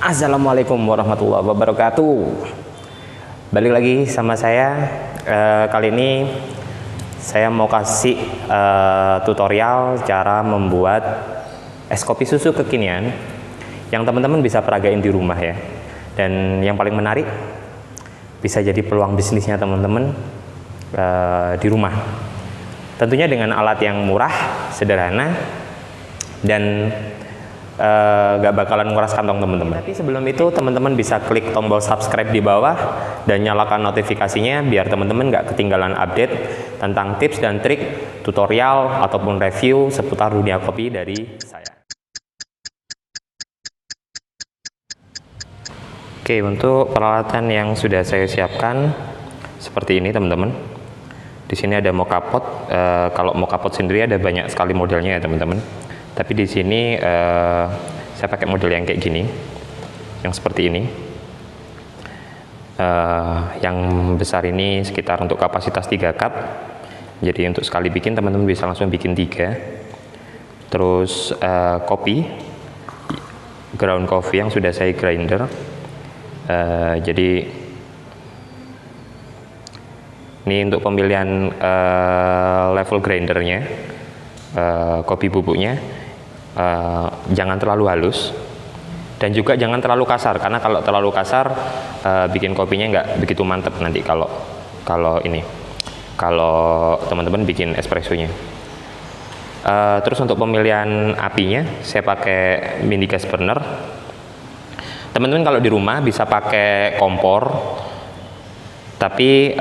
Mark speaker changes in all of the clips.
Speaker 1: Assalamualaikum warahmatullahi wabarakatuh. Balik lagi sama saya. Kali ini saya mau kasih tutorial cara membuat es kopi susu kekinian yang teman-teman bisa peragain di rumah ya. Dan yang paling menarik, bisa jadi peluang bisnisnya teman-teman di rumah. Tentunya dengan alat yang murah, sederhana, dan gak bakalan nguras kantong teman-teman. Tapi sebelum itu teman-teman bisa klik tombol subscribe di bawah dan nyalakan notifikasinya biar teman-teman gak ketinggalan update tentang tips dan trik, tutorial ataupun review seputar dunia kopi dari saya. Oke, untuk peralatan yang sudah saya siapkan seperti ini teman-teman. Di sini ada mocha pot. Kalau mocha pot sendiri ada banyak sekali modelnya ya teman-teman. Tapi di sini saya pakai model yang kayak gini, yang seperti ini. Yang besar ini sekitar untuk kapasitas 3 cup. Jadi untuk sekali bikin teman-teman bisa langsung bikin 3. Terus kopi, ground coffee yang sudah saya grinder. Jadi ini untuk pemilihan level grindernya, kopi bubuknya. Jangan terlalu halus dan juga jangan terlalu kasar, karena kalau terlalu kasar bikin kopinya nggak begitu mantep nanti kalau teman-teman bikin espressonya. Terus untuk pemilihan apinya saya pakai mini gas burner. Teman-teman kalau di rumah bisa pakai kompor, tapi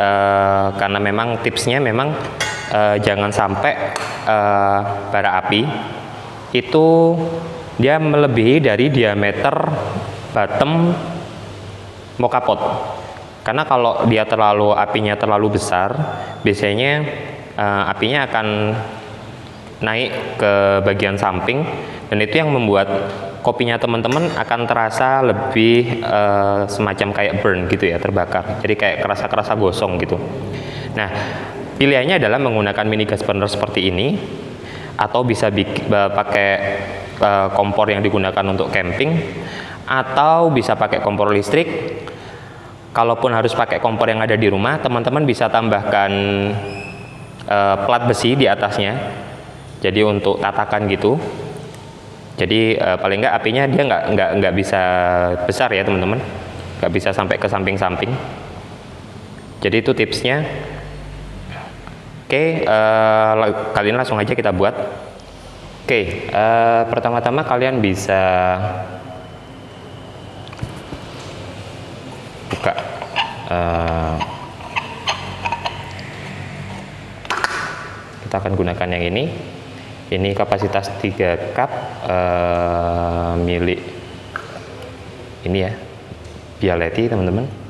Speaker 1: karena memang tipsnya memang jangan sampai bara api itu dia melebihi dari diameter bottom mocha pot. Karena kalau dia apinya terlalu besar, biasanya apinya akan naik ke bagian samping, dan itu yang membuat kopinya teman-teman akan terasa lebih semacam kayak burn gitu ya, terbakar. Jadi kayak kerasa gosong gitu. Nah, pilihannya adalah menggunakan mini gas burner seperti ini, atau bisa pakai kompor yang digunakan untuk camping, atau bisa pakai kompor listrik. Kalaupun harus pakai kompor yang ada di rumah, teman-teman bisa tambahkan plat besi di atasnya, jadi untuk tatakan gitu. Jadi paling nggak apinya dia nggak bisa besar ya teman-teman, nggak bisa sampai ke samping-samping. Jadi itu tipsnya. Oke, kali ini langsung aja kita buat. Oke, pertama-tama kalian bisa buka kita akan gunakan yang ini. Ini kapasitas 3 cup milik ini ya, Bialetti teman-teman.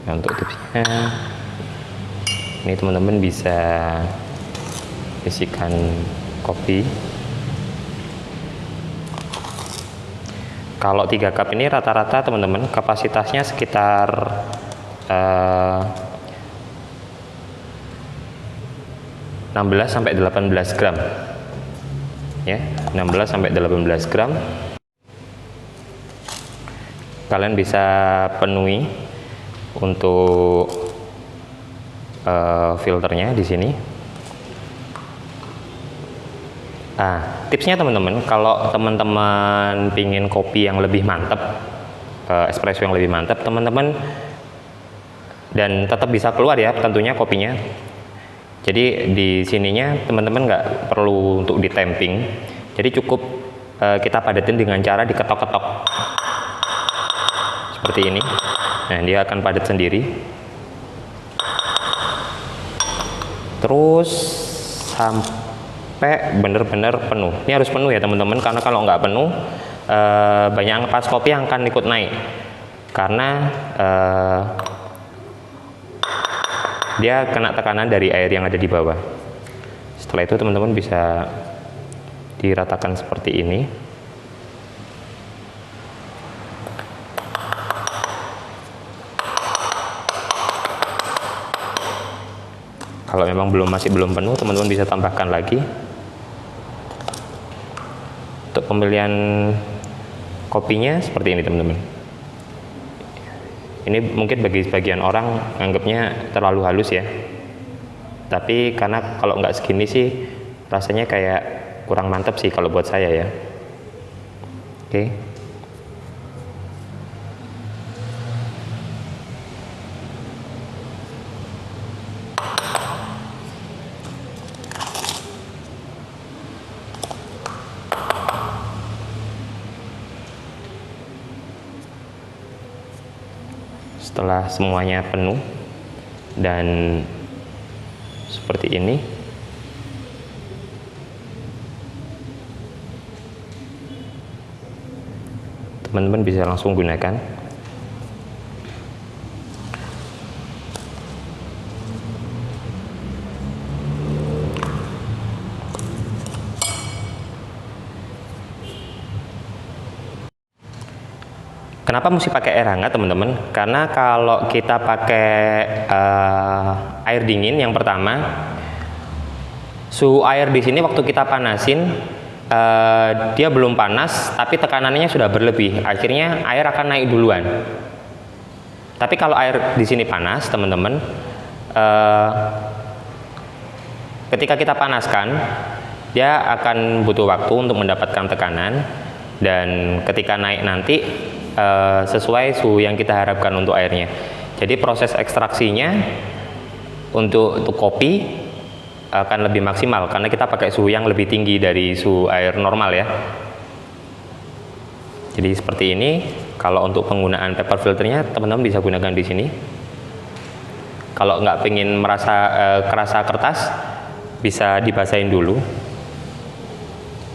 Speaker 1: Nah, untuk tipsnya ini teman-teman bisa isikan kopi. Kalau 3 cup ini rata-rata teman-teman kapasitasnya sekitar 16 sampai 18 gram ya, 16 sampai 18 gram. Kalian bisa penuhi untuk filternya di sini. Tipsnya teman-teman, kalau teman-teman pingin kopi yang lebih mantep, espresso yang lebih mantep teman-teman, dan tetap bisa keluar ya tentunya kopinya. Jadi di sininya teman-teman nggak perlu untuk ditamping, jadi cukup kita padatin dengan cara diketok-ketok seperti ini. Nah, dia akan padat sendiri. Terus sampai benar-benar penuh. Ini harus penuh ya teman-teman, karena kalau nggak penuh banyak ampas kopi yang akan ikut naik, karena dia kena tekanan dari air yang ada di bawah. Setelah itu teman-teman bisa diratakan seperti ini. Kalau memang masih belum penuh, teman-teman bisa tambahkan lagi. Untuk pemilihan kopinya seperti ini teman-teman. Ini mungkin bagi sebagian orang anggapnya terlalu halus ya, tapi karena kalau nggak segini sih rasanya kayak kurang mantap sih kalau buat saya ya. Oke. Setelah semuanya penuh dan seperti ini, teman-teman bisa langsung gunakan. Kenapa mesti pakai air hangat teman-teman? Karena kalau kita pakai air dingin, yang pertama suhu air di sini waktu kita panasin dia belum panas, tapi tekanannya sudah berlebih. Akhirnya air akan naik duluan. Tapi kalau air di sini panas teman-teman, ketika kita panaskan, dia akan butuh waktu untuk mendapatkan tekanan, dan ketika naik nanti sesuai suhu yang kita harapkan untuk airnya. Jadi proses ekstraksinya untuk kopi akan lebih maksimal karena kita pakai suhu yang lebih tinggi dari suhu air normal ya. Jadi seperti ini. Kalau untuk penggunaan paper filternya teman-teman bisa gunakan di sini. Kalau nggak pengen merasa kerasa kertas, bisa dibasahin dulu.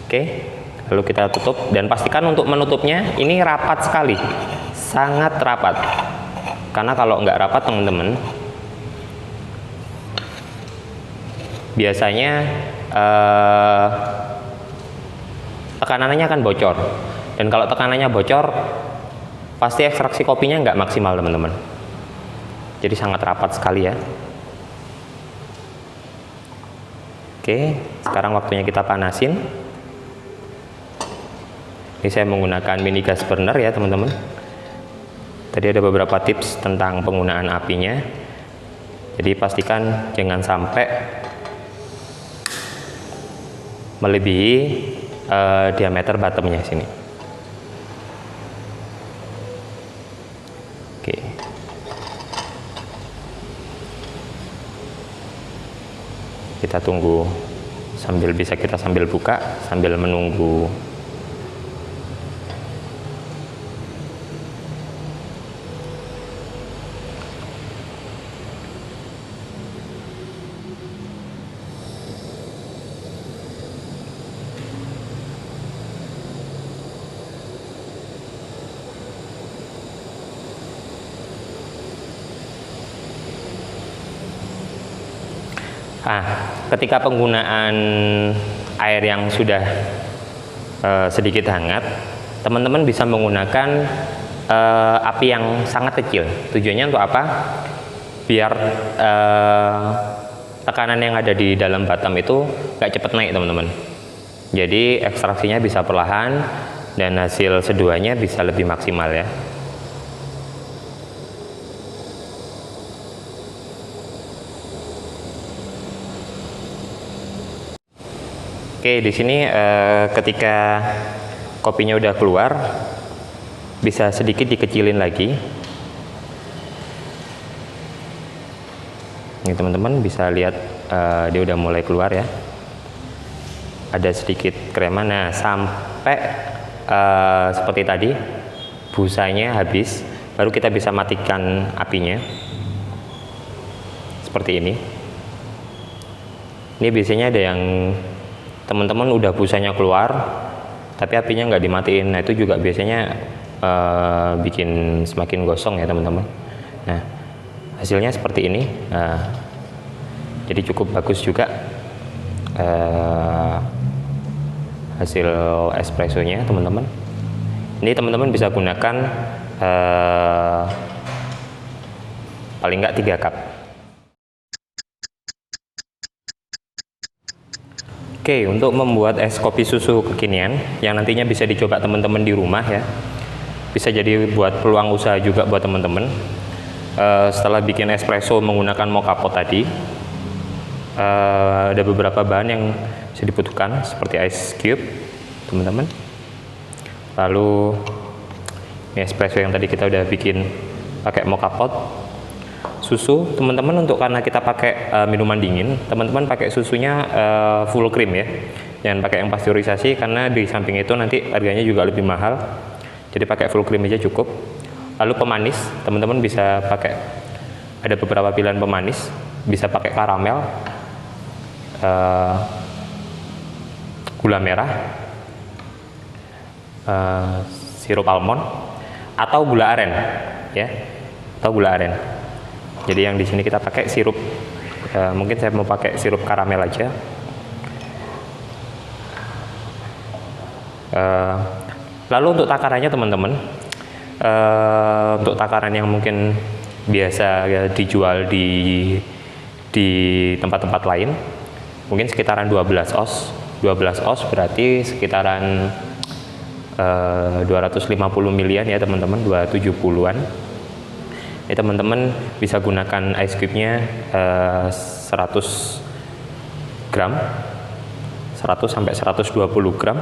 Speaker 1: Oke. Lalu kita tutup, dan pastikan untuk menutupnya ini rapat sekali, sangat rapat. Karena kalau nggak rapat teman-teman, biasanya tekanannya akan bocor. Dan kalau tekanannya bocor, pasti ekstraksi kopinya nggak maksimal teman-teman. Jadi sangat rapat sekali ya. Oke, sekarang waktunya kita panasin. Ini saya menggunakan mini gas burner ya teman-teman. Tadi ada beberapa tips tentang penggunaan apinya. Jadi pastikan jangan sampai melebihi diameter bottomnya sini. Oke. Kita tunggu sambil buka sambil menunggu. Ketika penggunaan air yang sudah sedikit hangat, teman-teman bisa menggunakan api yang sangat kecil. Tujuannya untuk apa? Biar tekanan yang ada di dalam bottom itu nggak cepat naik teman-teman. Jadi ekstraksinya bisa perlahan dan hasil seduhannya bisa lebih maksimal ya. Oke, di sini ketika kopinya udah keluar, bisa sedikit dikecilin lagi. Ini teman-teman bisa lihat dia udah mulai keluar ya. Ada sedikit kreman. Nah, sampai seperti tadi busanya habis, baru kita bisa matikan apinya. Seperti ini. Ini biasanya ada yang teman-teman udah busanya keluar tapi apinya nggak dimatiin. Nah, itu juga biasanya bikin semakin gosong ya teman-teman. Nah, hasilnya seperti ini. Jadi cukup bagus juga hasil espressonya teman-teman. Ini teman-teman bisa gunakan paling nggak 3 cup. Oke, untuk membuat es kopi susu kekinian yang nantinya bisa dicoba teman-teman di rumah ya, bisa jadi buat peluang usaha juga buat teman-teman. Setelah bikin espresso menggunakan mocha pot tadi, ada beberapa bahan yang bisa dibutuhkan seperti ice cube, teman-teman. Lalu ini espresso yang tadi kita udah bikin pakai mocha pot. Susu, teman-teman, untuk karena kita pakai minuman dingin, teman-teman pakai susunya full cream ya, jangan pakai yang pasteurisasi karena di samping itu nanti harganya juga lebih mahal. Jadi pakai full cream aja cukup. Lalu pemanis, teman-teman bisa pakai, ada beberapa pilihan pemanis, bisa pakai karamel, gula merah, sirup almond, atau gula aren ya, atau gula aren. Jadi yang di sini kita pakai sirup, mungkin saya mau pakai sirup karamel aja. Lalu untuk takarannya teman-teman, untuk takaran yang mungkin biasa ya, dijual di tempat-tempat lain, mungkin sekitaran 12 oz. 12 oz berarti sekitaran 250 milian ya teman-teman, 270-an. Ini teman-teman bisa gunakan ice cube-nya 100 gram, 100 sampai 120 gram.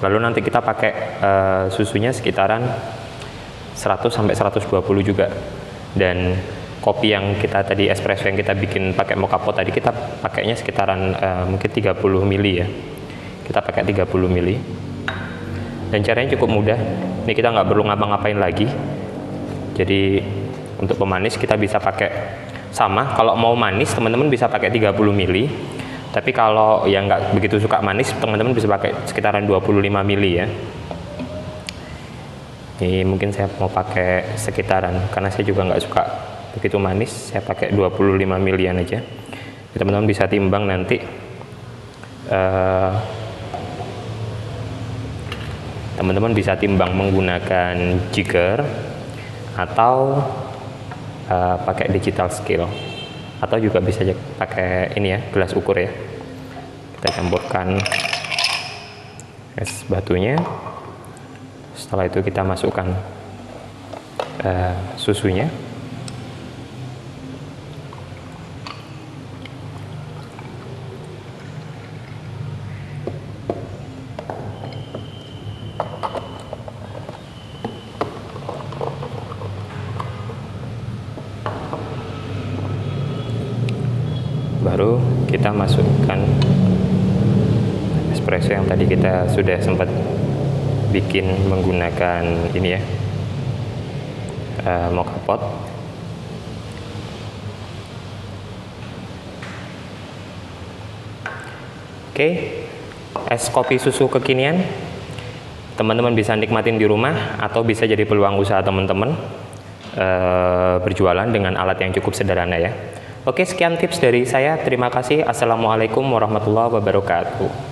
Speaker 1: Lalu nanti kita pakai susunya sekitaran 100 sampai 120 juga. Dan kopi yang kita tadi, espresso yang kita bikin pakai mocha pot tadi, kita pakainya sekitaran mungkin 30 mili ya. Kita pakai 30 mili. Dan caranya cukup mudah. Ini kita nggak perlu ngapa-ngapain lagi. Jadi untuk pemanis kita bisa pakai sama. Kalau mau manis teman-teman bisa pakai 30 mili. Tapi kalau yang nggak begitu suka manis, teman-teman bisa pakai sekitaran 25 mili ya. Ini mungkin saya mau pakai sekitaran, karena saya juga nggak suka begitu manis. Saya pakai 25 milian aja. Teman-teman bisa timbang nanti. Teman-teman bisa timbang menggunakan jigger atau pakai digital scale, atau juga bisa pakai ini ya, gelas ukur ya. Kita campurkan es batunya, setelah itu kita masukkan susunya. Baru kita masukkan espresso yang tadi kita sudah sempat bikin menggunakan ini ya, mocha pot. Oke, es kopi susu kekinian teman-teman bisa nikmatin di rumah, atau bisa jadi peluang usaha teman-teman berjualan dengan alat yang cukup sederhana ya. Oke, sekian tips dari saya. Terima kasih. Assalamualaikum warahmatullahi wabarakatuh.